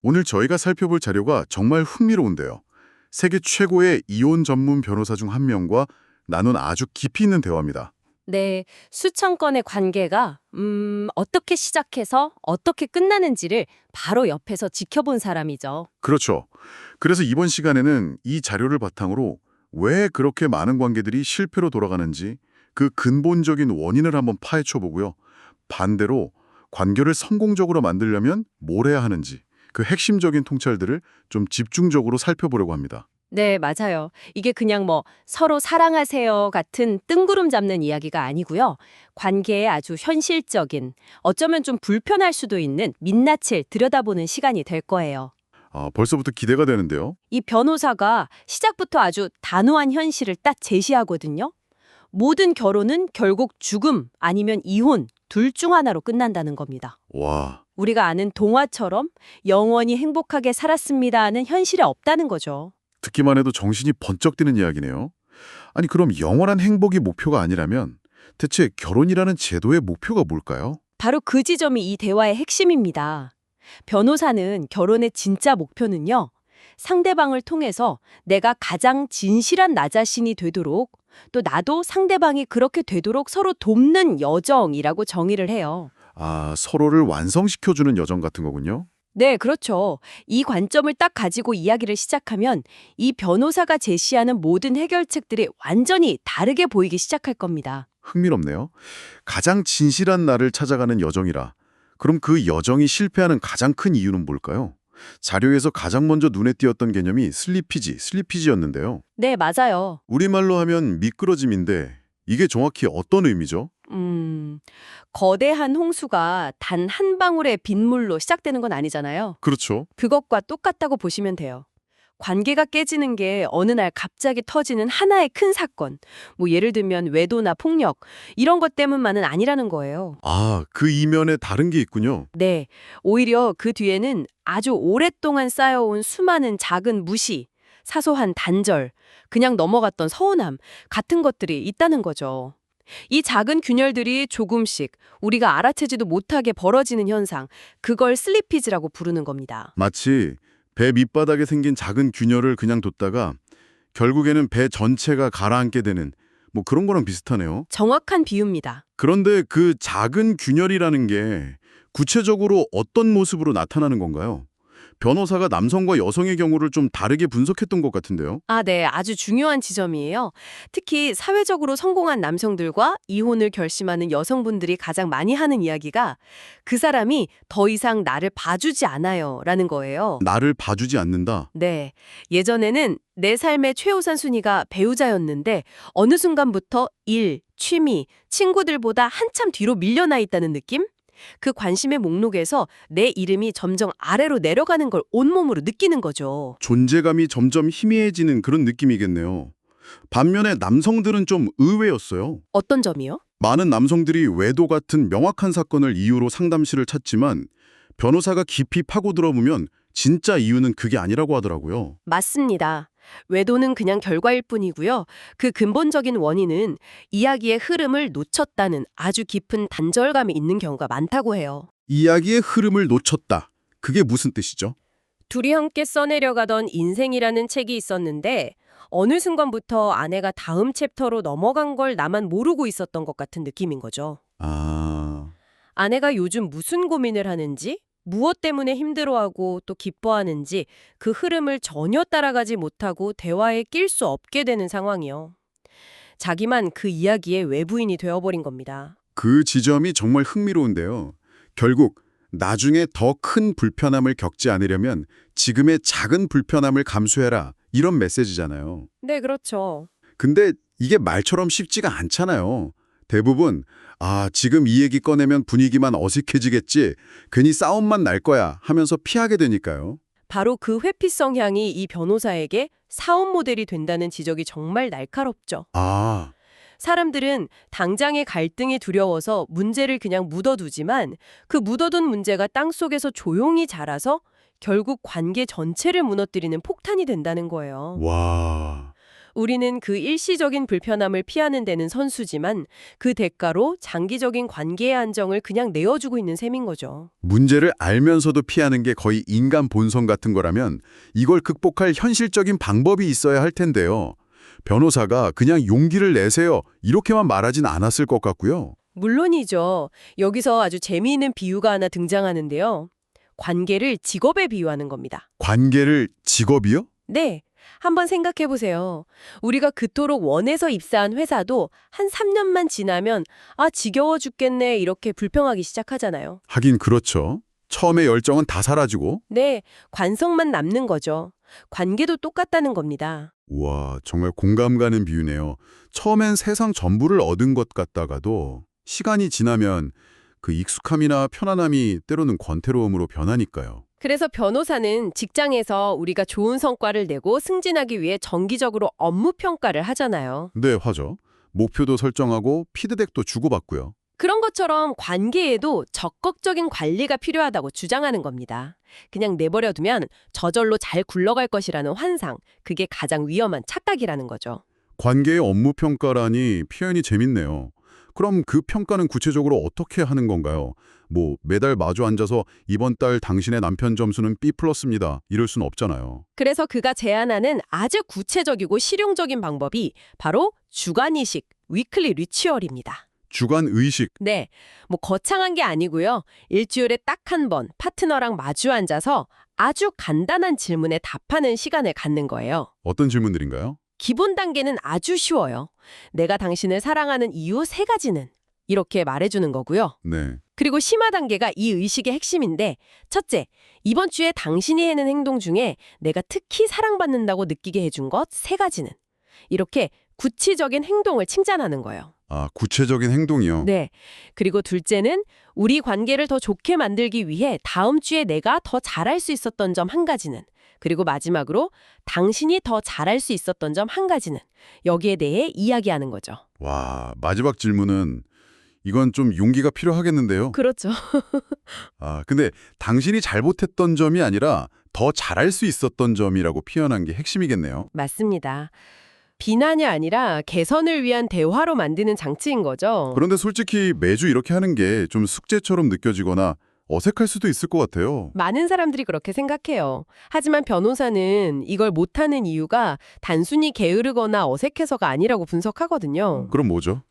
오늘 저희가 살펴볼 자료가 정말 흥미로운데요. 세계 최고의 이혼 전문 변호사 중 한 명과 나눈 아주 깊이 있는 대화입니다. 네, 수천 건의 관계가 어떻게 시작해서 어떻게 끝나는지를 바로 옆에서 지켜본 사람이죠. 그렇죠. 그래서 이번 시간에는 이 자료를 바탕으로 왜 그렇게 많은 관계들이 실패로 돌아가는지 그 근본적인 원인을 한번 파헤쳐 보고요. 반대로 관계를 성공적으로 만들려면 뭘 해야 하는지 그 핵심적인 통찰들을 좀 집중적으로 살펴보려고 합니다. 네, 맞아요. 이게 그냥 뭐 서로 사랑하세요 같은 뜬구름 잡는 이야기가 아니고요. 관계에 아주 현실적인, 어쩌면 좀 불편할 수도 있는 민낯을 들여다보는 시간이 될 거예요. 벌써부터 기대가 되는데요. 이 변호사가 시작부터 아주 단호한 현실을 딱 제시하거든요. 모든 결혼은 결국 죽음 아니면 이혼 둘 중 하나로 끝난다는 겁니다. 와, 우리가 아는 동화처럼 영원히 행복하게 살았습니다 하는 현실에 없다는 거죠. 듣기만 해도 정신이 번쩍 드는 이야기네요. 아니 그럼 영원한 행복이 목표가 아니라면 대체 결혼이라는 제도의 목표가 뭘까요? 바로 그 지점이 이 대화의 핵심입니다. 변호사는 결혼의 진짜 목표는요. 상대방을 통해서 내가 가장 진실한 나 자신이 되도록 또 나도 상대방이 그렇게 되도록 서로 돕는 여정이라고 정의를 해요. 서로를 완성시켜주는 여정 같은 거군요. 네, 그렇죠. 이 관점을 딱 가지고 이야기를 시작하면 이 변호사가 제시하는 모든 해결책들이 완전히 다르게 보이기 시작할 겁니다. 흥미롭네요. 가장 진실한 나를 찾아가는 여정이라. 그럼 그 여정이 실패하는 가장 큰 이유는 뭘까요? 자료에서 가장 먼저 눈에 띄었던 개념이 슬리피지였는데요. 네, 맞아요. 우리말로 하면 미끄러짐인데 이게 정확히 어떤 의미죠? 음, 거대한 홍수가 단 한 방울의 빗물로 시작되는 건 아니잖아요. 그렇죠. 그것과 똑같다고 보시면 돼요. 관계가 깨지는 게 어느 날 갑자기 터지는 하나의 큰 사건, 뭐 예를 들면 외도나 폭력, 이런 것 때문만은 아니라는 거예요. 그 이면에 다른 게 있군요. 네, 오히려 그 뒤에는 아주 오랫동안 쌓여온 수많은 작은 무시, 사소한 단절, 그냥 넘어갔던 서운함 같은 것들이 있다는 거죠. 이 작은 균열들이 조금씩 우리가 알아채지도 못하게 벌어지는 현상, 그걸 슬리피지라고 부르는 겁니다. 마치 배 밑바닥에 생긴 작은 균열을 그냥 뒀다가 결국에는 배 전체가 가라앉게 되는 뭐 그런 거랑 비슷하네요. 정확한 비유입니다. 그런데 그 작은 균열이라는 게 구체적으로 어떤 모습으로 나타나는 건가요? 변호사가 남성과 여성의 경우를 좀 다르게 분석했던 것 같은데요. 네, 아주 중요한 지점이에요. 특히 사회적으로 성공한 남성들과 이혼을 결심하는 여성분들이 가장 많이 하는 이야기가 그 사람이 더 이상 나를 봐주지 않아요 라는 거예요. 나를 봐주지 않는다. 네, 예전에는 내 삶의 최우선 순위가 배우자였는데 어느 순간부터 일, 취미, 친구들보다 한참 뒤로 밀려나 있다는 느낌? 그 관심의 목록에서 내 이름이 점점 아래로 내려가는 걸 온몸으로 느끼는 거죠. 존재감이 점점 희미해지는 그런 느낌이겠네요. 반면에 남성들은 좀 의외였어요. 어떤 점이요? 많은 남성들이 외도 같은 명확한 사건을 이유로 상담실을 찾지만 변호사가 깊이 파고 들어보면 진짜 이유는 그게 아니라고 하더라고요. 맞습니다. 외도는 그냥 결과일 뿐이고요. 그 근본적인 원인은 이야기의 흐름을 놓쳤다는 아주 깊은 단절감이 있는 경우가 많다고 해요. 이야기의 흐름을 놓쳤다. 그게 무슨 뜻이죠? 둘이 함께 써내려가던 인생이라는 책이 있었는데 어느 순간부터 아내가 다음 챕터로 넘어간 걸 나만 모르고 있었던 것 같은 느낌인 거죠. 아, 아내가 요즘 무슨 고민을 하는지, 무엇 때문에 힘들어하고 또 기뻐하는지 그 흐름을 전혀 따라가지 못하고 대화에 낄 수 없게 되는 상황이요. 자기만 그 이야기의 외부인이 되어버린 겁니다. 그 지점이 정말 흥미로운데요. 결국 나중에 더 큰 불편함을 겪지 않으려면 지금의 작은 불편함을 감수해라. 이런 메시지잖아요. 네, 그렇죠. 근데 이게 말처럼 쉽지가 않잖아요. 대부분 지금 이 얘기 꺼내면 분위기만 어색해지겠지, 괜히 싸움만 날 거야 하면서 피하게 되니까요. 바로 그 회피 성향이 이 변호사에게 사업 모델이 된다는 지적이 정말 날카롭죠. 아, 사람들은 당장의 갈등이 두려워서 문제를 그냥 묻어두지만 그 묻어둔 문제가 땅속에서 조용히 자라서 결국 관계 전체를 무너뜨리는 폭탄이 된다는 거예요. 와, 우리는 그 일시적인 불편함을 피하는 데는 선수지만 그 대가로 장기적인 관계의 안정을 그냥 내어주고 있는 셈인 거죠. 문제를 알면서도 피하는 게 거의 인간 본성 같은 거라면 이걸 극복할 현실적인 방법이 있어야 할 텐데요. 변호사가 그냥 용기를 내세요 이렇게만 말하진 않았을 것 같고요. 물론이죠. 여기서 아주 재미있는 비유가 하나 등장하는데요. 관계를 직업에 비유하는 겁니다. 관계를 직업이요? 네. 한번 생각해 보세요. 우리가 그토록 원해서 입사한 회사도 한 3년만 지나면 아, 지겨워 죽겠네 이렇게 불평하기 시작하잖아요. 하긴 그렇죠. 처음에 열정은 다 사라지고. 네, 관성만 남는 거죠. 관계도 똑같다는 겁니다. 우와, 정말 공감 가는 비유네요. 처음엔 세상 전부를 얻은 것 같다가도 시간이 지나면 그 익숙함이나 편안함이 때로는 권태로움으로 변하니까요. 그래서 변호사는 직장에서 우리가 좋은 성과를 내고 승진하기 위해 정기적으로 업무 평가를 하잖아요. 네, 하죠. 목표도 설정하고 피드백도 주고받고요. 그런 것처럼 관계에도 적극적인 관리가 필요하다고 주장하는 겁니다. 그냥 내버려두면 저절로 잘 굴러갈 것이라는 환상, 그게 가장 위험한 착각이라는 거죠. 관계의 업무 평가라니 표현이 재밌네요. 그럼 그 평가는 구체적으로 어떻게 하는 건가요? 뭐 매달 마주 앉아서 이번 달 당신의 남편 점수는 B+입니다. 이럴 수는 없잖아요. 그래서 그가 제안하는 아주 구체적이고 실용적인 방법이 바로 주간이식, 위클리 리추얼입니다. 주간 의식. 네, 뭐 거창한 게 아니고요. 일주일에 딱 한 번 파트너랑 마주 앉아서 아주 간단한 질문에 답하는 시간을 갖는 거예요. 어떤 질문들인가요? 기본 단계는 아주 쉬워요. 내가 당신을 사랑하는 이유 3가지는 이렇게 말해주는 거고요. 네. 그리고 심화 단계가 이 의식의 핵심인데 첫째, 이번 주에 당신이 해낸 행동 중에 내가 특히 사랑받는다고 느끼게 해준 것 3가지는 이렇게 구체적인 행동을 칭찬하는 거예요. 아, 구체적인 행동이요? 네. 그리고 둘째는 우리 관계를 더 좋게 만들기 위해 다음 주에 내가 더 잘할 수 있었던 점 1가지는 그리고 마지막으로 당신이 더 잘할 수 있었던 점 1가지는 여기에 대해 이야기하는 거죠. 와, 마지막 질문은 이건 좀 용기가 필요하겠는데요. 그렇죠. 아, 근데 당신이 잘못했던 점이 아니라 더 잘할 수 있었던 점이라고 표현한 게 핵심이겠네요. 맞습니다. 비난이 아니라 개선을 위한 대화로 만드는 장치인 거죠. 그런데 솔직히 매주 이렇게 하는 게 좀 숙제처럼 느껴지거나 어색할 수도 있을 것 같아요. 많은 사람들이 그렇게 생각해요. 하지만 변호사는 이걸 못하는 이유가 단순히 게으르거나 어색해서가 아니라고 분석하거든요. 그럼 뭐죠?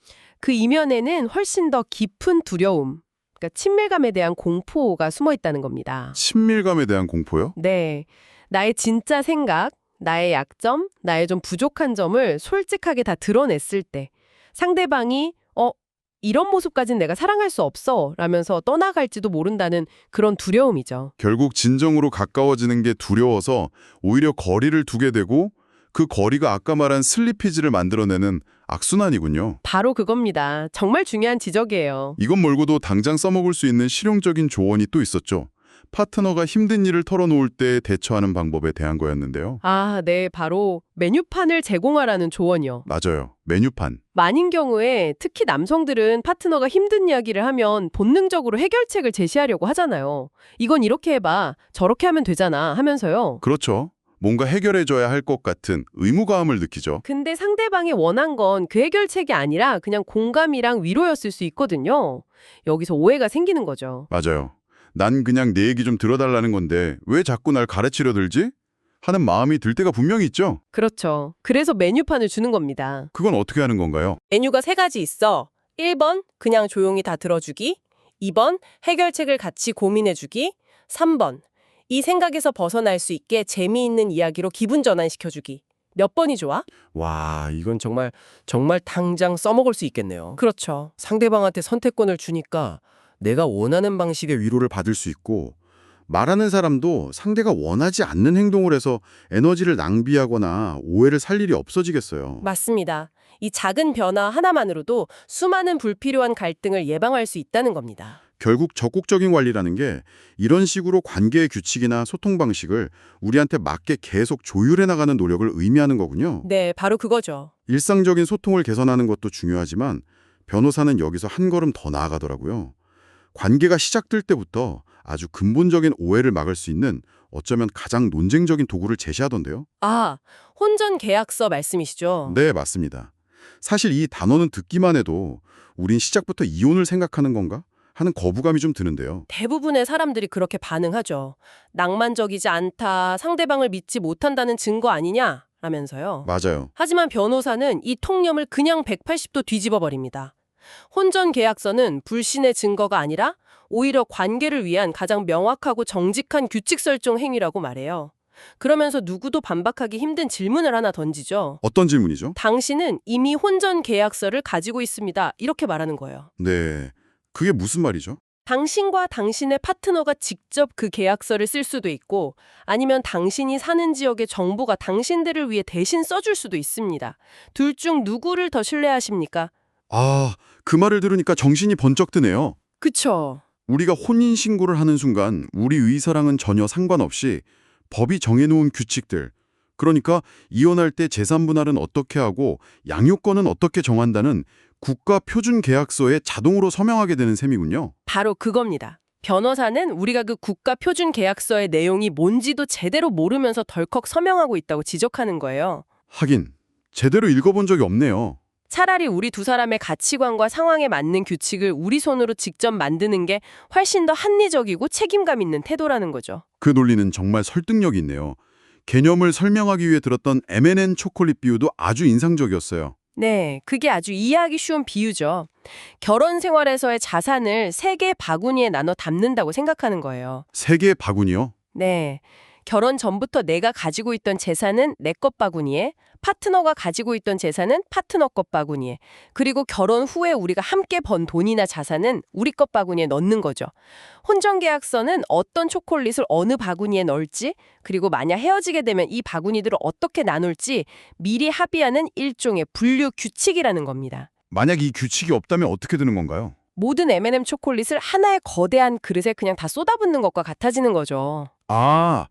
그 이면에는 훨씬 더 깊은 두려움, 그러니까 친밀감에 대한 공포가 숨어 있다는 겁니다. 친밀감에 대한 공포요? 네, 나의 진짜 생각, 나의 약점, 나의 좀 부족한 점을 솔직하게 다 드러냈을 때 상대방이 이런 모습까진 내가 사랑할 수 없어 라면서 떠나갈지도 모른다는 그런 두려움이죠. 결국 진정으로 가까워지는 게 두려워서 오히려 거리를 두게 되고 그 거리가 아까 말한 슬리피지를 만들어내는 악순환이군요. 바로 그겁니다. 정말 중요한 지적이에요. 이것 말고도 당장 써먹을 수 있는 실용적인 조언이 또 있었죠. 파트너가 힘든 일을 털어놓을 때 대처하는 방법에 대한 거였는데요. 아, 네, 바로 메뉴판을 제공하라는 조언이요. 맞아요. 메뉴판. 많은 경우에 특히 남성들은 파트너가 힘든 이야기를 하면 본능적으로 해결책을 제시하려고 하잖아요. 이건 이렇게 해봐, 저렇게 하면 되잖아 하면서요. 그렇죠. 뭔가 해결해줘야 할 것 같은 의무감을 느끼죠. 근데 상대방이 원한 건 그 해결책이 아니라 그냥 공감이랑 위로였을 수 있거든요. 여기서 오해가 생기는 거죠. 맞아요. 난 그냥 내 얘기 좀 들어달라는 건데 왜 자꾸 날 가르치려 들지? 하는 마음이 들 때가 분명히 있죠. 그렇죠. 그래서 메뉴판을 주는 겁니다. 그건 어떻게 하는 건가요? 메뉴가 3가지 있어. 1번, 그냥 조용히 다 들어주기. 2번, 해결책을 같이 고민해주기. 3번, 이 생각에서 벗어날 수 있게 재미있는 이야기로 기분 전환시켜주기. 몇 번이 좋아? 와, 이건 정말 당장 써먹을 수 있겠네요. 그렇죠. 상대방한테 선택권을 주니까 내가 원하는 방식의 위로를 받을 수 있고 말하는 사람도 상대가 원하지 않는 행동을 해서 에너지를 낭비하거나 오해를 살 일이 없어지겠어요. 맞습니다. 이 작은 변화 하나만으로도 수많은 불필요한 갈등을 예방할 수 있다는 겁니다. 결국 적극적인 관리라는 게 이런 식으로 관계의 규칙이나 소통 방식을 우리한테 맞게 계속 조율해 나가는 노력을 의미하는 거군요. 네, 바로 그거죠. 일상적인 소통을 개선하는 것도 중요하지만 변호사는 여기서 한 걸음 더 나아가더라고요. 관계가 시작될 때부터 아주 근본적인 오해를 막을 수 있는 어쩌면 가장 논쟁적인 도구를 제시하던데요. 아, 혼전 계약서 말씀이시죠? 네, 맞습니다. 사실 이 단어는 듣기만 해도 우린 시작부터 이혼을 생각하는 건가 하는 거부감이 좀 드는데요. 대부분의 사람들이 그렇게 반응하죠. 낭만적이지 않다, 상대방을 믿지 못한다는 증거 아니냐? 라면서요. 맞아요. 하지만 변호사는 이 통념을 그냥 180도 뒤집어 버립니다. 혼전 계약서는 불신의 증거가 아니라 오히려 관계를 위한 가장 명확하고 정직한 규칙 설정 행위라고 말해요. 그러면서 누구도 반박하기 힘든 질문을 하나 던지죠. 어떤 질문이죠? 당신은 이미 혼전 계약서를 가지고 있습니다. 이렇게 말하는 거예요. 네, 그게 무슨 말이죠? 당신과 당신의 파트너가 직접 그 계약서를 쓸 수도 있고 아니면 당신이 사는 지역의 정부가 당신들을 위해 대신 써줄 수도 있습니다. 둘 중 누구를 더 신뢰하십니까? 아, 그 말을 들으니까 정신이 번쩍 드네요. 그쵸. 우리가 혼인신고를 하는 순간 우리 의사랑은 전혀 상관없이 법이 정해놓은 규칙들, 그러니까 이혼할 때 재산 분할은 어떻게 하고 양육권은 어떻게 정한다는 국가 표준 계약서에 자동으로 서명하게 되는 셈이군요. 바로 그겁니다. 변호사는 우리가 그 국가 표준 계약서의 내용이 뭔지도 제대로 모르면서 덜컥 서명하고 있다고 지적하는 거예요. 하긴 제대로 읽어본 적이 없네요. 차라리 우리 두 사람의 가치관과 상황에 맞는 규칙을 우리 손으로 직접 만드는 게 훨씬 더 합리적이고 책임감 있는 태도라는 거죠. 그 논리는 정말 설득력이 있네요. 개념을 설명하기 위해 들었던 M&M 초콜릿 비유도 아주 인상적이었어요. 네, 그게 아주 이해하기 쉬운 비유죠. 결혼 생활에서의 자산을 세 개의 바구니에 나눠 담는다고 생각하는 거예요. 세 개의 바구니요? 네, 결혼 전부터 내가 가지고 있던 재산은 내 것 바구니에, 파트너가 가지고 있던 재산은 파트너 것 바구니에, 그리고 결혼 후에 우리가 함께 번 돈이나 자산은 우리 것 바구니에 넣는 거죠. 혼전계약서는 어떤 초콜릿을 어느 바구니에 넣을지, 그리고 만약 헤어지게 되면 이 바구니들을 어떻게 나눌지 미리 합의하는 일종의 분류 규칙이라는 겁니다. 만약 이 규칙이 없다면 어떻게 되는 건가요? 모든 M&M 초콜릿을 하나의 거대한 그릇에 그냥 다 쏟아붓는 것과 같아지는 거죠. 아,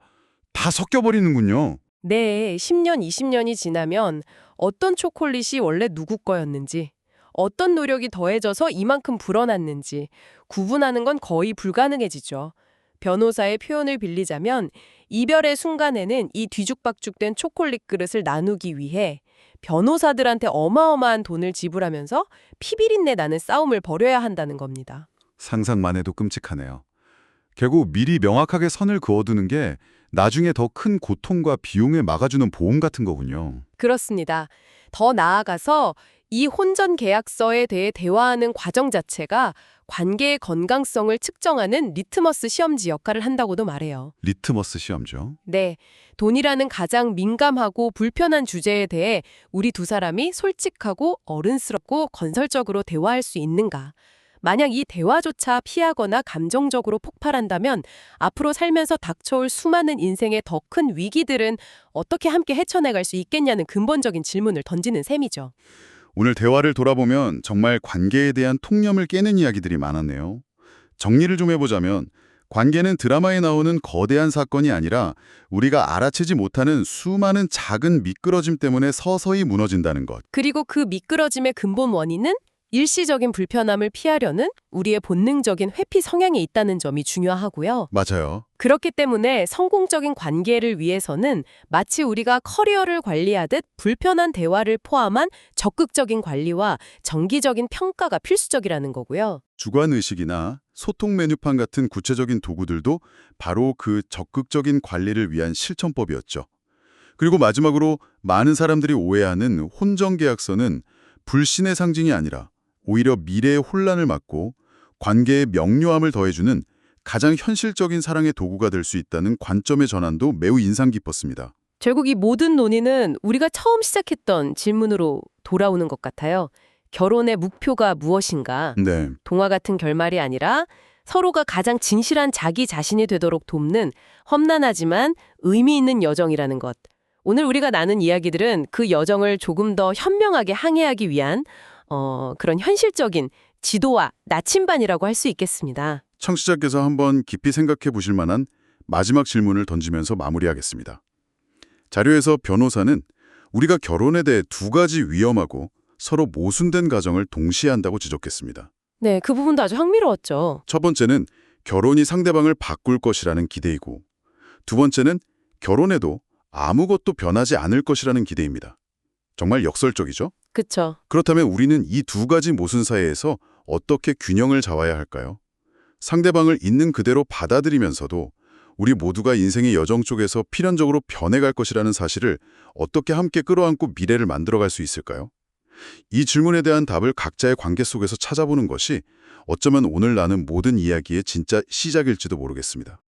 다 섞여버리는군요. 네, 10년, 20년이 지나면 어떤 초콜릿이 원래 누구 거였는지, 어떤 노력이 더해져서 이만큼 불어났는지 구분하는 건 거의 불가능해지죠. 변호사의 표현을 빌리자면 이별의 순간에는 이 뒤죽박죽된 초콜릿 그릇을 나누기 위해 변호사들한테 어마어마한 돈을 지불하면서 피비린내 나는 싸움을 벌여야 한다는 겁니다. 상상만 해도 끔찍하네요. 결국 미리 명확하게 선을 그어두는 게 나중에 더 큰 고통과 비용을 막아주는 보험 같은 거군요. 그렇습니다. 더 나아가서 이 혼전 계약서에 대해 대화하는 과정 자체가 관계의 건강성을 측정하는 리트머스 시험지 역할을 한다고도 말해요. 리트머스 시험죠. 네, 돈이라는 가장 민감하고 불편한 주제에 대해 우리 두 사람이 솔직하고 어른스럽고 건설적으로 대화할 수 있는가. 만약 이 대화조차 피하거나 감정적으로 폭발한다면 앞으로 살면서 닥쳐올 수많은 인생의 더 큰 위기들은 어떻게 함께 헤쳐나갈 수 있겠냐는 근본적인 질문을 던지는 셈이죠. 오늘 대화를 돌아보면 정말 관계에 대한 통념을 깨는 이야기들이 많았네요. 정리를 좀 해보자면 관계는 드라마에 나오는 거대한 사건이 아니라 우리가 알아채지 못하는 수많은 작은 미끄러짐 때문에 서서히 무너진다는 것. 그리고 그 미끄러짐의 근본 원인은 일시적인 불편함을 피하려는 우리의 본능적인 회피 성향에 있다는 점이 중요하고요. 맞아요. 그렇기 때문에 성공적인 관계를 위해서는 마치 우리가 커리어를 관리하듯 불편한 대화를 포함한 적극적인 관리와 정기적인 평가가 필수적이라는 거고요. 주관의식이나 소통 메뉴판 같은 구체적인 도구들도 바로 그 적극적인 관리를 위한 실천법이었죠. 그리고 마지막으로 많은 사람들이 오해하는 혼전계약서는 불신의 상징이 아니라 오히려 미래의 혼란을 막고 관계의 명료함을 더해주는 가장 현실적인 사랑의 도구가 될 수 있다는 관점의 전환도 매우 인상 깊었습니다. 결국 이 모든 논의는 우리가 처음 시작했던 질문으로 돌아오는 것 같아요. 결혼의 목표가 무엇인가? 네, 동화 같은 결말이 아니라 서로가 가장 진실한 자기 자신이 되도록 돕는 험난하지만 의미 있는 여정이라는 것. 오늘 우리가 나눈 이야기들은 그 여정을 조금 더 현명하게 항해하기 위한 그런 현실적인 지도와 나침반이라고 할 수 있겠습니다. 청취자께서 한번 깊이 생각해 보실 만한 마지막 질문을 던지면서 마무리하겠습니다. 자료에서 변호사는 우리가 결혼에 대해 두 가지 위험하고 서로 모순된 가정을 동시에 한다고 지적했습니다. 네, 그 부분도 아주 흥미로웠죠. 첫 번째는 결혼이 상대방을 바꿀 것이라는 기대이고, 두 번째는 결혼해도 아무것도 변하지 않을 것이라는 기대입니다. 정말 역설적이죠? 그쵸. 그렇다면 우리는 이 두 가지 모순 사이에서 어떻게 균형을 잡아야 할까요? 상대방을 있는 그대로 받아들이면서도 우리 모두가 인생의 여정 쪽에서 필연적으로 변해갈 것이라는 사실을 어떻게 함께 끌어안고 미래를 만들어갈 수 있을까요? 이 질문에 대한 답을 각자의 관계 속에서 찾아보는 것이 어쩌면 오늘 나눈 모든 이야기의 진짜 시작일지도 모르겠습니다.